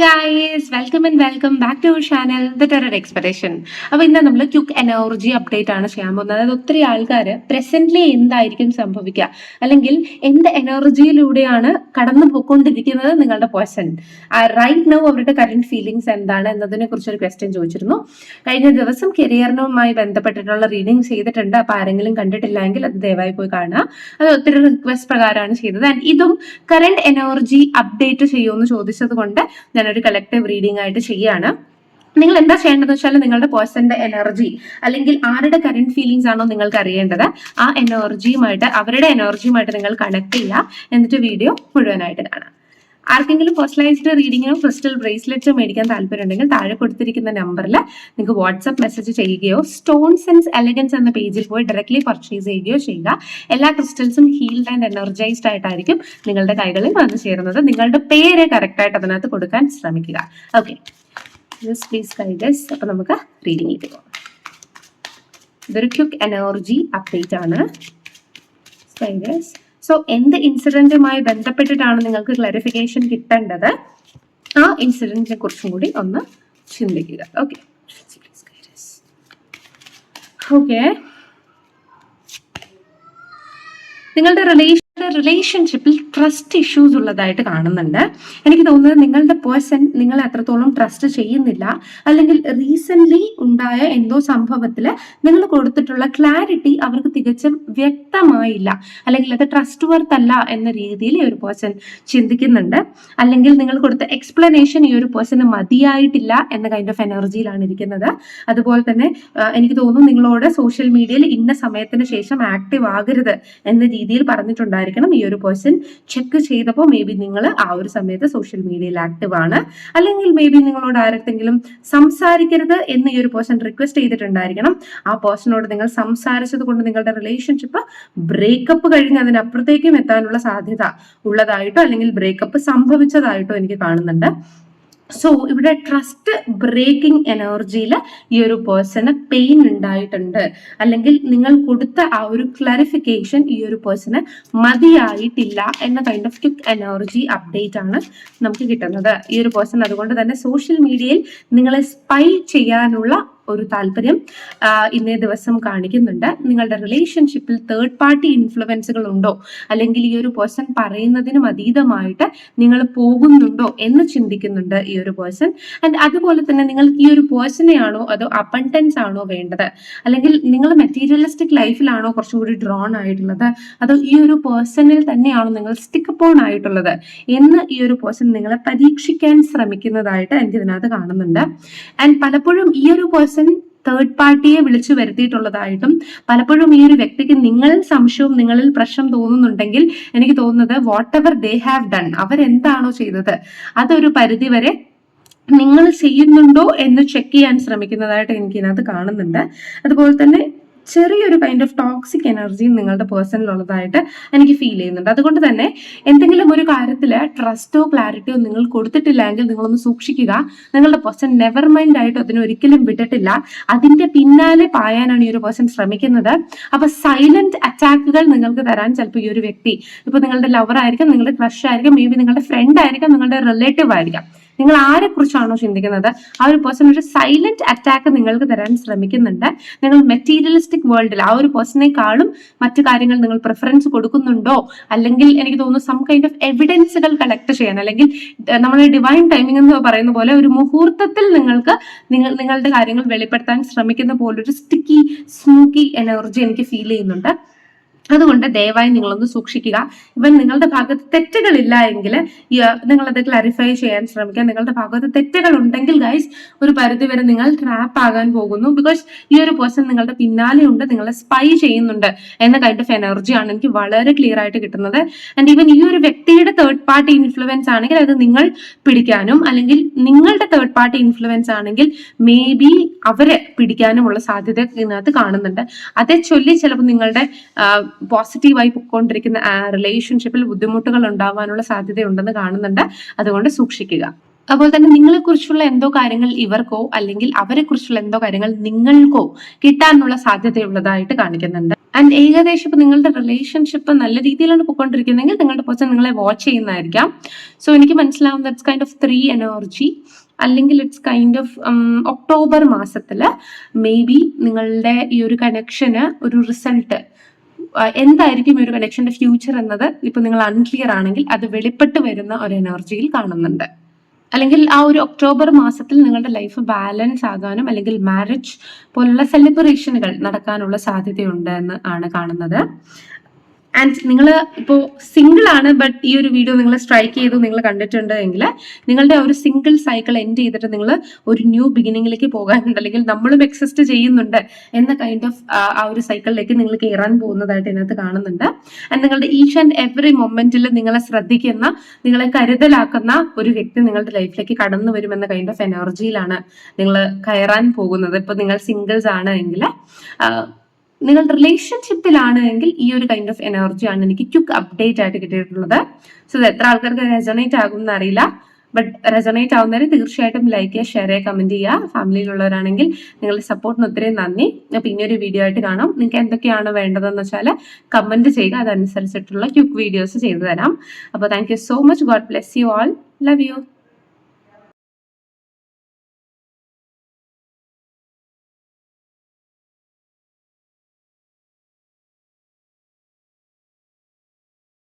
Hi guys, welcome back to our channel the terror expedition. അപ്പോൾ ഇന്ന് നമ്മൾ quick energy update ആണ് ചെയ്യാൻ പോകുന്നത്. അതായത് ഒത്തിരി ആൾക്കാർ പ്രസന്റ്ലി എന്തായിരിക്കും സംഭവിക്കുക, അല്ലെങ്കിൽ എന്ത് എനർജിയിലൂടെയാണ് കടന്നു പോയിക്കൊണ്ടിരിക്കുന്നത് നിങ്ങളുടെ പേഴ്സൺ റൈറ്റ് നൗ, അവരുടെ കറന്റ് ഫീലിങ്സ് എന്താണ് എന്നതിനെ കുറിച്ചൊരു ക്വസ്റ്റ്യൻ ചോദിച്ചിരുന്നു. കഴിഞ്ഞ ദിവസം കരിയറിനുമായി ബന്ധപ്പെട്ടിട്ടുള്ള റീഡിംഗ് ചെയ്തിട്ടുണ്ട്. അപ്പോൾ ആരെങ്കിലും കണ്ടിട്ടില്ലെങ്കിൽ അത് ദയവായി പോയി കാണുക. അത് ഒത്തിരി റിക്വസ്റ്റ് പ്രകാരമാണ് ചെയ്തത്. ആൻഡ് ഇതും കറന്റ് എനർജി അപ്ഡേറ്റ് ചെയ്യുമെന്ന് ചോദിച്ചത് കൊണ്ട് ഞാനൊരു കളക്റ്റീവ് റീഡിംഗ് ആയിട്ട് ചെയ്യാണ്. നിങ്ങൾ എന്താ ചെയ്യേണ്ടതെന്ന് വെച്ചാൽ നിങ്ങളുടെ പേഴ്സന്റെ എനർജി അല്ലെങ്കിൽ ആരുടെ കറന്റ് ഫീലിംഗ്സ് ആണോ നിങ്ങൾക്ക് അറിയേണ്ടത്, ആ എനർജിയുമായിട്ട് അവരുടെ എനർജിയുമായിട്ട് നിങ്ങൾ കണക്ട് ചെയ്യുക. എന്നിട്ട് വീഡിയോ മുഴുവനായിട്ട് കാണാം. ആർക്കെങ്കിലും പേഴ്സണലൈസ്ഡ് റീഡിങ്ങിനോ ക്രിസ്റ്റൽ ബ്രേസ്ലെറ്റ്സോ മേടിക്കാൻ താല്പര്യമുണ്ടെങ്കിൽ താഴെ കൊടുത്തിരിക്കുന്ന നമ്പറിൽ നിങ്ങൾക്ക് വാട്സ്ആപ്പ് മെസ്സേജ് ചെയ്യുകയോ സ്റ്റോൺ സെൻസ് എലഗൻസ് എന്ന പേജിൽ പോയി ഡയറക്ട്ലി പർച്ചേസ് ചെയ്യുകയോ ചെയ്യുക. എല്ലാ ക്രിസ്റ്റൽസും ഹീൽഡ് ആൻഡ് എനർജൈസ്ഡ് ആയിട്ടായിരിക്കും നിങ്ങളുടെ കൈകളിൽ വന്നു ചേരുന്നത്. നിങ്ങളുടെ പേര് കറക്റ്റ് ആയിട്ട് അതിനകത്ത് കൊടുക്കാൻ ശ്രമിക്കുക. Okay, please guides. അപ്പൊ നമുക്ക് റീഡിങ്ങിലേക്ക് പോകാം. ഇതൊരു ക്വിക്ക് എനർജി അപ്ഡേറ്റ് ആണ്. സോ എന്ത് ഇൻസിഡന്റുമായി ബന്ധപ്പെട്ടിട്ടാണ് നിങ്ങൾക്ക് ക്ലാരിഫിക്കേഷൻ കിട്ടേണ്ടത്, ആ ഇൻസിഡന്റിനെ കുറിച്ചും കൂടി ഒന്ന് ചിന്തിക്കുക. ഓക്കെ, നിങ്ങളുടെ റിലേഷൻഷിപ്പിൽ ട്രസ്റ്റ് ഇഷ്യൂസ് ഉള്ളതായിട്ട് കാണുന്നുണ്ട്. എനിക്ക് തോന്നുന്നത് നിങ്ങളുടെ പേഴ്സൺ നിങ്ങളെ അത്രത്തോളം ട്രസ്റ്റ് ചെയ്യുന്നില്ല, അല്ലെങ്കിൽ റീസെന്റ് ഉണ്ടായ എന്തോ സംഭവത്തിൽ നിങ്ങൾ കൊടുത്തിട്ടുള്ള ക്ലാരിറ്റി അവർക്ക് തികച്ചും വ്യക്തമായില്ല, അല്ലെങ്കിൽ അത് ട്രസ്റ്റ് വർത്ത് അല്ല എന്ന രീതിയിൽ ഈ ഒരു പേഴ്സൺ ചിന്തിക്കുന്നുണ്ട്. അല്ലെങ്കിൽ നിങ്ങൾ കൊടുത്ത എക്സ്പ്ലനേഷൻ ഈ ഒരു പേഴ്സണ് മതിയായിട്ടില്ല എന്ന കൈൻഡ് ഓഫ് എനർജിയിലാണ് ഇരിക്കുന്നത്. അതുപോലെ തന്നെ എനിക്ക് തോന്നുന്നു നിങ്ങളോട് സോഷ്യൽ മീഡിയയിൽ ഇന്ന സമയത്തിന് ശേഷം ആക്റ്റീവ് ആകരുത് എന്ന രീതിയിൽ പറഞ്ഞിട്ടുണ്ടായിരുന്നു. ഈ ഒരു പേഴ്സൺ ചെക്ക് ചെയ്തപ്പോൾ മേ ബി നിങ്ങൾ ആ ഒരു സമയത്ത് സോഷ്യൽ മീഡിയയിൽ ആക്റ്റീവ് ആണ്, അല്ലെങ്കിൽ മേ ബി നിങ്ങളോട് ആരെങ്കിലും സംസാരിക്കരുത് എന്ന് ഈ ഒരു പേഴ്സൺ റിക്വസ്റ്റ് ചെയ്തിട്ടുണ്ടായിരിക്കണം. ആ പേഴ്സണോട് നിങ്ങൾ സംസാരിച്ചത് കൊണ്ട് നിങ്ങളുടെ റിലേഷൻഷിപ്പ് ബ്രേക്കപ്പ് കഴിഞ്ഞ് അതിനപ്പുറത്തേക്കും എത്താനുള്ള സാധ്യത ഉള്ളതായിട്ടോ അല്ലെങ്കിൽ ബ്രേക്കപ്പ് സംഭവിച്ചതായിട്ടോ എനിക്ക് കാണുന്നുണ്ട്. സോ ഇവിടെ ട്രസ്റ്റ് ബ്രേക്കിംഗ് എനർജിയിൽ ഈ ഒരു പേഴ്സണ് പെയിൻ ഉണ്ടായിട്ടുണ്ട്, അല്ലെങ്കിൽ നിങ്ങൾ കൊടുത്ത ആ ഒരു ക്ലാരിഫിക്കേഷൻ ഈ ഒരു പേഴ്സണ് മതിയായിട്ടില്ല എന്ന kind of quick energy update ആണ് നമുക്ക് കിട്ടുന്നത്. ഈ ഒരു പേഴ്സൺ അതുകൊണ്ട് തന്നെ സോഷ്യൽ മീഡിയയിൽ നിങ്ങളെ സ്പൈ ചെയ്യാനുള്ള ഒരു താല്പര്യം ഇന്നേ ദിവസം കാണിക്കുന്നുണ്ട്. നിങ്ങളുടെ റിലേഷൻഷിപ്പിൽ തേർഡ് പാർട്ടി ഇൻഫ്ലുവൻസുകൾ ഉണ്ടോ, അല്ലെങ്കിൽ ഈ ഒരു പേഴ്സൺ പറയുന്നതിനും അതീതമായിട്ട് നിങ്ങൾ പോകുന്നുണ്ടോ എന്ന് ചിന്തിക്കുന്നുണ്ട് ഈ ഒരു പേഴ്സൺ. ആൻഡ് അതുപോലെ തന്നെ നിങ്ങൾക്ക് ഈ ഒരു പേഴ്സണെ ആണോ അതോ അബണ്ടൻസ് ആണോ വേണ്ടത്, അല്ലെങ്കിൽ നിങ്ങൾ മെറ്റീരിയലിസ്റ്റിക് ലൈഫിലാണോ കുറച്ചും കൂടി ഡ്രോൺ ആയിട്ടുള്ളത്, അതോ ഈ ഒരു പേഴ്സണിൽ തന്നെയാണോ നിങ്ങൾ സ്റ്റിക്ക് അപ്പോൺ ആയിട്ടുള്ളത് എന്ന് ഈ ഒരു പേഴ്സൺ നിങ്ങളെ പരീക്ഷിക്കാൻ ശ്രമിക്കുന്നതായിട്ട് എനിക്ക് ഇതിനകത്ത് കാണുന്നുണ്ട്. ആൻഡ് പലപ്പോഴും ഈ ഒരു പേഴ്സൺ തേർഡ് പാർട്ടിയെ വിളിച്ചു വരുത്തിയിട്ടുള്ളതായിട്ടും, പലപ്പോഴും ഈ ഒരു വ്യക്തിക്ക് നിങ്ങളിൽ സംശയവും നിങ്ങളിൽ പ്രശ്നം തോന്നുന്നുണ്ടെങ്കിൽ എനിക്ക് തോന്നുന്നത് whatever they have done, അവരെന്താണോ ചെയ്തത് അതൊരു പരിധിവരെ നിങ്ങൾ ചെയ്യുന്നുണ്ടോ എന്ന് ചെക്ക് ചെയ്യാൻ ശ്രമിക്കുന്നതായിട്ട് എനിക്ക് ഇതിനകത്ത് കാണുന്നുണ്ട്. അതുപോലെ തന്നെ ചെറിയൊരു കൈൻഡ് ഓഫ് ടോക്സിക് എനർജിയും നിങ്ങളുടെ പേഴ്സണിലുള്ളതായിട്ട് എനിക്ക് ഫീൽ ചെയ്യുന്നുണ്ട്. അതുകൊണ്ട് തന്നെ എന്തെങ്കിലും ഒരു കാര്യത്തിൽ ട്രസ്റ്റോ ക്ലാരിറ്റിയോ നിങ്ങൾ കൊടുത്തിട്ടില്ലെങ്കിൽ നിങ്ങളൊന്ന് സൂക്ഷിക്കുക. നിങ്ങളുടെ പേഴ്സൺ നെവർ മൈൻഡ് ആയിട്ട് അതിനെ ഒരിക്കലും വിട്ടിട്ടില്ല, അതിന്റെ പിന്നാലെ പായാനാണ് ഈ ഒരു പേഴ്സൺ ശ്രമിക്കുന്നത്. അപ്പൊ സൈലന്റ് അറ്റാക്കുകൾ നിങ്ങൾക്ക് തരാൻ ചിലപ്പോൾ ഈ ഒരു വ്യക്തി, ഇപ്പൊ നിങ്ങളുടെ ലവർ ആയിരിക്കാം, നിങ്ങളുടെ ക്രഷ് ആയിരിക്കാം, മേ ബി നിങ്ങളുടെ ഫ്രണ്ട് ആയിരിക്കാം, നിങ്ങളുടെ റിലേറ്റീവ് ആയിരിക്കാം, നിങ്ങൾ ആരെ കുറിച്ചാണോ ചിന്തിക്കുന്നത് ആ ഒരു പേഴ്സൺ ഒരു സൈലന്റ് അറ്റാക്ക് നിങ്ങൾക്ക് തരാൻ ശ്രമിക്കുന്നുണ്ട്. നിങ്ങൾ മെറ്റീരിയലിസ്റ്റിക് വേൾഡിൽ ആ ഒരു പേഴ്സണേക്കാളും മറ്റു കാര്യങ്ങൾ നിങ്ങൾ പ്രിഫറൻസ് കൊടുക്കുന്നുണ്ടോ, അല്ലെങ്കിൽ എനിക്ക് തോന്നുന്നു സം കൈൻഡ് ഓഫ് എവിഡൻസുകൾ കളക്ട് ചെയ്യാൻ, അല്ലെങ്കിൽ നമ്മൾ ഡിവൈൻ ടൈമിംഗ് എന്ന് പറയുന്ന പോലെ ഒരു മുഹൂർത്തത്തിൽ നിങ്ങൾക്ക് നിങ്ങളുടെ കാര്യങ്ങൾ വെളിപ്പെടുത്താൻ ശ്രമിക്കുന്ന പോലൊരു സ്റ്റിക്കി സ്മൂക്കി എനർജി എനിക്ക് ഫീൽ ചെയ്യുന്നുണ്ട്. അതുകൊണ്ട് ദയവായി നിങ്ങളൊന്ന് സൂക്ഷിക്കുക. ഇവൻ നിങ്ങളുടെ ഭാഗത്ത് തെറ്റുകളില്ല എങ്കിൽ നിങ്ങളത് ക്ലാരിഫൈ ചെയ്യാൻ ശ്രമിക്കുക. നിങ്ങളുടെ ഭാഗത്ത് തെറ്റുകൾ ഉണ്ടെങ്കിൽ ഗൈസ് ഒരു പരിധിവരെ നിങ്ങൾ ട്രാപ്പ് ആകാൻ പോകുന്നു. ബിക്കോസ് ഈ ഒരു പേഴ്സൺ നിങ്ങളുടെ പിന്നാലെ ഉണ്ട്, നിങ്ങളെ സ്പൈ ചെയ്യുന്നുണ്ട് എന്ന കൈൻഡ് ഓഫ് എനർജിയാണ് എനിക്ക് വളരെ ക്ലിയർ ആയിട്ട് കിട്ടുന്നത്. ആൻഡ് ഈവൻ ഈ ഒരു വ്യക്തിയുടെ തേർഡ് പാർട്ടി ഇൻഫ്ലുവൻസ് ആണെങ്കിൽ അത് നിങ്ങൾ പിടിക്കാനും, അല്ലെങ്കിൽ നിങ്ങളുടെ തേർഡ് പാർട്ടി ഇൻഫ്ലുവൻസ് ആണെങ്കിൽ മേ ബി അവരെ പിടിക്കാനുമുള്ള സാധ്യത ഇതിനകത്ത് കാണുന്നുണ്ട്. അതേ ചൊല്ലി ചിലപ്പോൾ നിങ്ങളുടെ പോസിറ്റീവായി പൊയ്ക്കൊണ്ടിരിക്കുന്ന റിലേഷൻഷിപ്പിൽ ബുദ്ധിമുട്ടുകൾ ഉണ്ടാവാനുള്ള സാധ്യതയുണ്ടെന്ന് കാണുന്നുണ്ട്. അതുകൊണ്ട് സൂക്ഷിക്കുക. അതുപോലെ തന്നെ നിങ്ങളെ കുറിച്ചുള്ള എന്തോ കാര്യങ്ങൾ ഇവർക്കോ അല്ലെങ്കിൽ അവരെ കുറിച്ചുള്ള എന്തോ കാര്യങ്ങൾ നിങ്ങൾക്കോ കിട്ടാനുള്ള സാധ്യതയുള്ളതായിട്ട് കാണിക്കുന്നുണ്ട്. ആൻഡ് ഏകദേശം ഇപ്പൊ നിങ്ങളുടെ റിലേഷൻഷിപ്പ് നല്ല രീതിയിലാണ് പോയിക്കൊണ്ടിരിക്കുന്നതെങ്കിൽ നിങ്ങളുടെ പേഴ്സൺ നിങ്ങളെ വാച്ച് ചെയ്യുന്നതായിരിക്കാം. സോ എനിക്ക് മനസ്സിലാവും ദാറ്റ്സ് കൈൻഡ് ഓഫ് 3 എനർജി. അല്ലെങ്കിൽ ഇറ്റ്സ് കൈൻഡ് ഓഫ് ഒക്ടോബർ മാസത്തില് മേ ബി നിങ്ങളുടെ ഈ ഒരു കണക്ഷന് ഒരു റിസൾട്ട് എന്തായിരിക്കും ഈ ഒരു കണക്ഷന്റെ ഫ്യൂച്ചർ എന്നത് ഇപ്പൊ നിങ്ങൾ അൺക്ലിയർ ആണെങ്കിൽ അത് വെളിപ്പെട്ട് വരുന്ന ഒരു എനർജിയിൽ കാണുന്നുണ്ട്. അല്ലെങ്കിൽ ആ ഒരു ഒക്ടോബർ മാസത്തിൽ നിങ്ങളുടെ ലൈഫ് ബാലൻസ് ആകാനും അല്ലെങ്കിൽ മാരേജ് പോലുള്ള സെലിബ്രേഷനുകൾ നടക്കാനുള്ള സാധ്യതയുണ്ട് എന്ന് ആണ് കാണുന്നത്. ആൻഡ് നിങ്ങൾ ഇപ്പോൾ സിംഗിൾ ആണ്, ബട്ട് ഈ ഒരു വീഡിയോ നിങ്ങൾ സ്ട്രൈക്ക് ചെയ്തു നിങ്ങൾ കണ്ടിട്ടുണ്ട് എങ്കിൽ നിങ്ങളുടെ ഒരു സിംഗിൾ സൈക്കിൾ എൻഡ് ചെയ്തിട്ട് നിങ്ങൾ ഒരു ന്യൂ ബിഗിനിങ്ങിലേക്ക് പോകാനുണ്ട്, അല്ലെങ്കിൽ നമ്മളും എക്സിസ്റ്റ് ചെയ്യുന്നുണ്ട് എന്ന കൈൻഡ് ഓഫ് ആ ഒരു സൈക്കിളിലേക്ക് നിങ്ങൾ കയറാൻ പോകുന്നതായിട്ട് ഇതിനകത്ത് കാണുന്നുണ്ട്. ആൻഡ് നിങ്ങളുടെ ഈച്ച് ആൻഡ് എവറി മൊമെന്റിൽ നിങ്ങളെ ശ്രദ്ധിക്കുന്ന, നിങ്ങളെ കരുതലാക്കുന്ന ഒരു വ്യക്തി നിങ്ങളുടെ ലൈഫിലേക്ക് കടന്നു വരുമെന്ന കൈൻഡ് ഓഫ് എനർജിയിലാണ് നിങ്ങൾ കയറാൻ പോകുന്നത്. ഇപ്പൊ നിങ്ങൾ സിംഗിൾസ് ആണ് എങ്കിൽ, നിങ്ങൾ റിലേഷൻഷിപ്പിലാണ് എങ്കിൽ ഈ ഒരു കൈൻഡ് ഓഫ് എനർജിയാണ് എനിക്ക് ക്വിക്ക് അപ്ഡേറ്റ് ആയിട്ട് കിട്ടിയിട്ടുള്ളത്. സോ ഇത് എത്ര ആൾക്കാർക്ക് റെസൊണേറ്റ് ആകും എന്നറിയില്ല, ബട്ട് റെസൊണേറ്റ് ആവുന്നവരെ തീർച്ചയായിട്ടും ലൈക്ക് ചെയ്യുക, ഷെയർ ചെയ്യുക, കമന്റ് ചെയ്യുക. ഫാമിലിയിലുള്ളവരാണെങ്കിൽ നിങ്ങളുടെ സപ്പോർട്ടിന് ഒത്തിരി നന്ദി. അപ്പൊ ഇനിയൊരു വീഡിയോ ആയിട്ട് കാണാം. നിങ്ങൾക്ക് എന്തൊക്കെയാണ് വേണ്ടതെന്ന് വെച്ചാൽ കമന്റ് ചെയ്യുക, അതനുസരിച്ചിട്ടുള്ള ക്വിക്ക് വീഡിയോസ് ചെയ്തു തരാം. അപ്പോൾ thank you so much. God bless you all. Love you.